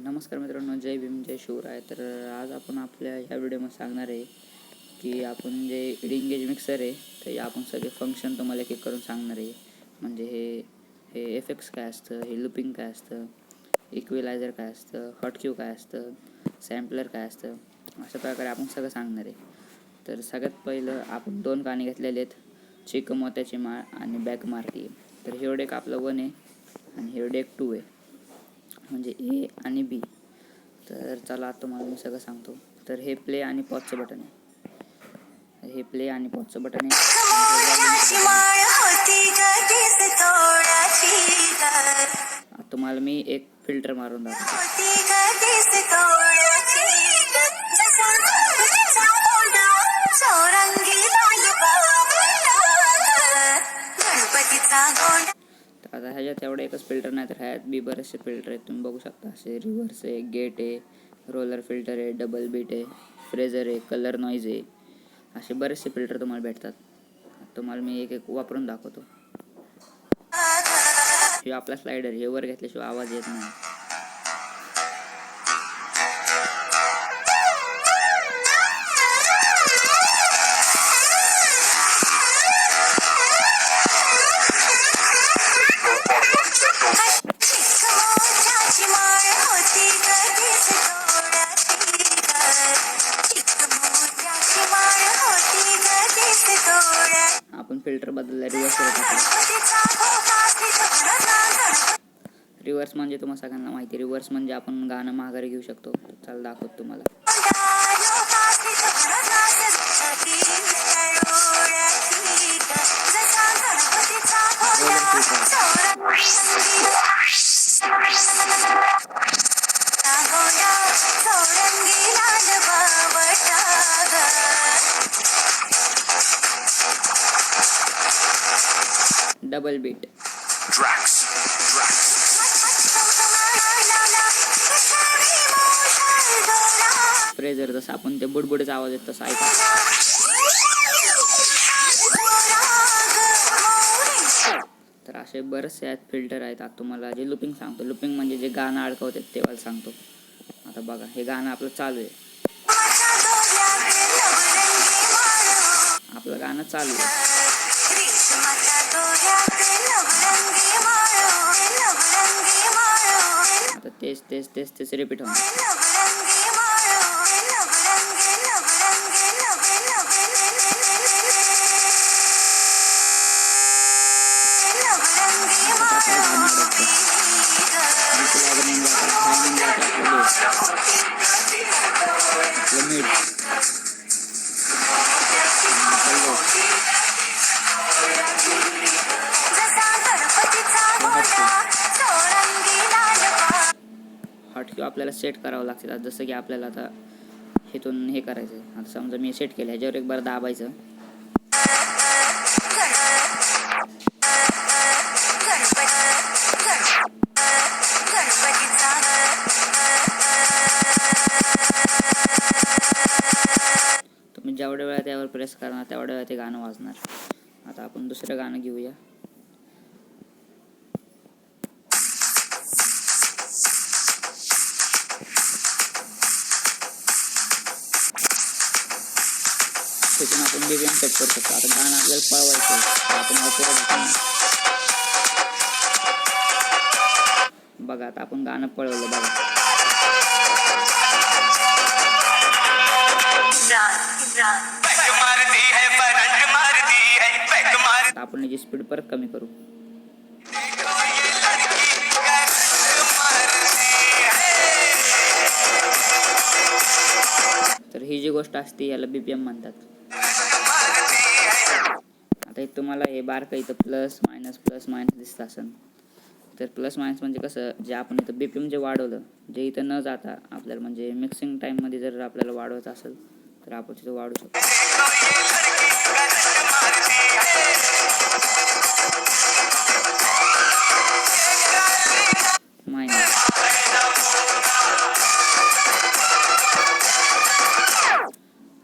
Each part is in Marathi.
नमस्कार मित्रांनो, जय भीम, जय शिवराय. तर आज आपण आपल्या ह्या व्हिडिओमध्ये सांगणार आहे की आपण जे रिंगेज मिक्सर आहे तर आपण सगळे फंक्शन तुम्हाला एक एक करून सांगणार आहे. म्हणजे हे एफेक्ट्स काय असतं, हे लुपिंग काय असतं, इक्विलायझर काय असतं, हॉट क्यू काय असतं, सॅम्पलर काय असतं, अशा प्रकारे आपण सगळं सांगणार आहे. तर सगळ्यात पहिलं आपण 2 गाणी घेतलेले आहेत, चिक मोत्याची माळ आणि बॅक मारती. तर हे एक आपलं 1 आहे आणि हे एक 2 आहे, म्हणजे ए आणि बी. तर चला आता तुम्हाला मी सगळं सांगतो. तर हे प्ले आणि पॉजचं बटन आहे, हे प्ले आणि पॉजचं बटन आहे. तुम्हाला मी एक फिल्टर मारून दाखवतो. तर आता ह्याच्यात एवढं एकच फिल्टर नाही, तर ह्यात बी बरेचसे फिल्टर आहेत, तुम्ही बघू शकता. असे रिव्हर्स आहे, गेट आहे, रोलर फिल्टर आहे, डबल बीट आहे, फ्रेझर आहे, कलर नॉईज आहे, असे बरेचसे फिल्टर तुम्हाला भेटतात. तुम्हाला मी एक एक वापरून दाखवतो. हे आपला स्लायडर, हे वर घेतल्याशिवाय आवाज येत नाही. आपण फिल्टर बदलला, रिव्हर्स म्हणजे तुम्हाला सगळ्यांना माहिती, रिव्हर्स म्हणजे आपण गाणं माघारी घेऊ शकतो. चला दाखवतो तुम्हाला. डबल बीट, फ्रेझर, जसं आपण ते बुडबुडचा आवाज येतो तसा ऐका. तर असे बरेचसे आहेत फिल्टर आहेत. आता तुम्हाला जे लुपिंग सांगतो, लुपिंग म्हणजे जे गाणं अडकवतात तेव्हा सांगतो. आता बघा, हे गाणं आपलं चालू आहे, आपलं गाणं चालू आहे. आता तेच रिपीट होणार. हॉट क्यू आपल्याला सेट करावं लागते. जसं की आपल्याला आता इथून हे करायचं आहे. आता समजा मी सेट केलं, ह्याच्यावर एक बार दाबायचं, तुम्ही जेवढ्या वेळा त्यावर प्रेस करणार तेवढ्या वेळा ते गाणं वाजणार. आता आपण दुसरं गाणं घेऊया. तिथून आपण बीपीएम सेट करू शकतो. आता गाणं आपल्याला पळवायचं आहे, आपण बघा, आता आपण गाणं पळवलं बघा. आपण याची स्पीड परत कमी करू. तर ही जी गोष्ट असते याला बीपीएम म्हणतात. आता इथं तुम्हाला हे बारका इथं प्लस मायनस दिसत असेल. तर प्लस मायनस म्हणजे कसं, जे आपण इथं बीपीएम जे वाढवलं, जे इथं न जाता आपल्याला म्हणजे मिक्सिंग टाईममध्ये जर आपल्याला वाढवायचं असेल तर आपण तिथं वाढू शकतो. मायनस.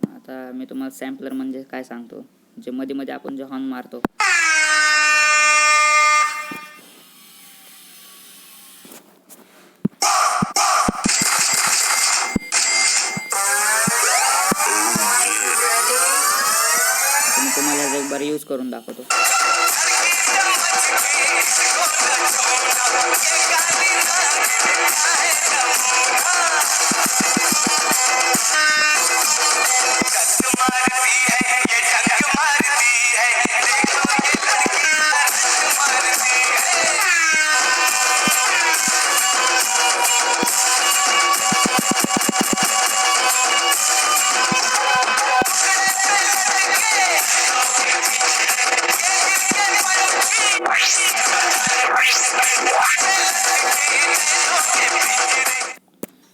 आता मी तुम्हाला सॅम्पलर म्हणजे काय सांगतो, जे मध्ये मध्ये आपण जे हॉर्न मारतो, करून दाखवतो.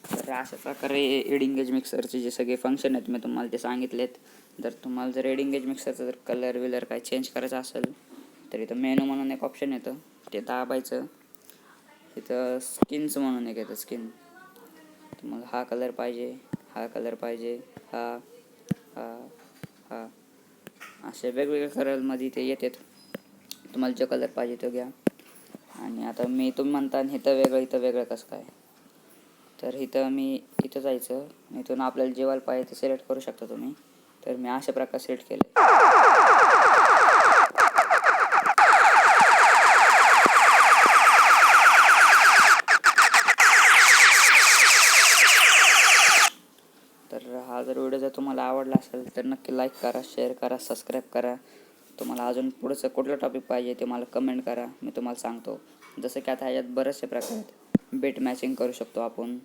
तर अशा प्रकारे एडिंग एज मिक्सरचे जे सगळे फंक्शन आहेत मी तुम्हाला ते सांगितलेत. तुम्हाला जर एडिंग एज मिक्सरचा जर कलर काय चेंज करायचा असेल तर इथं मेनू म्हणून एक ऑप्शन येतं, ते दाबायचं. इथं स्किन्स म्हणून एक येतं, स्किन. तुम्हाला हा कलर पाहिजे, हा कलर पाहिजे, हा हा हा असे वेगवेगळ्या कलरमध्ये ते येतात. तुम्हाला जो कलर पाहिजे तो घ्या. आणि आता तुम्ही म्हणता इथं वेगळं कसं काय, तर इथं जायचं. इथून आपल्याला जेवायला पाहिजे ते सिलेक्ट करू शकता तुम्ही. तर मी अशा प्रकारे सिलेक्ट केलं. तर हा जर व्हिडिओ जर तुम्हाला आवडला असेल तर नक्की लाईक करा, शेअर करा, सबस्क्राईब करा. तुम्हाला अजून पुढचं कुठलं टॉपिक पाहिजे ते मला कमेंट करा, मी तुम्हाला सांगतो. जसं की आता ह्याच्यात बरेचसे प्रकार आहेत. बीट मॅचिंग करू शकतो आपण,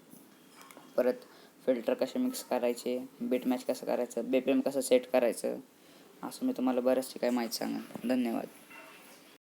परत फिल्टर कसे मिक्स करायचे, बीट मॅच कसं करायचं, BPM कसं सेट करायचं, असं मी तुम्हाला बरेचसे काही माहिती सांगेन. धन्यवाद.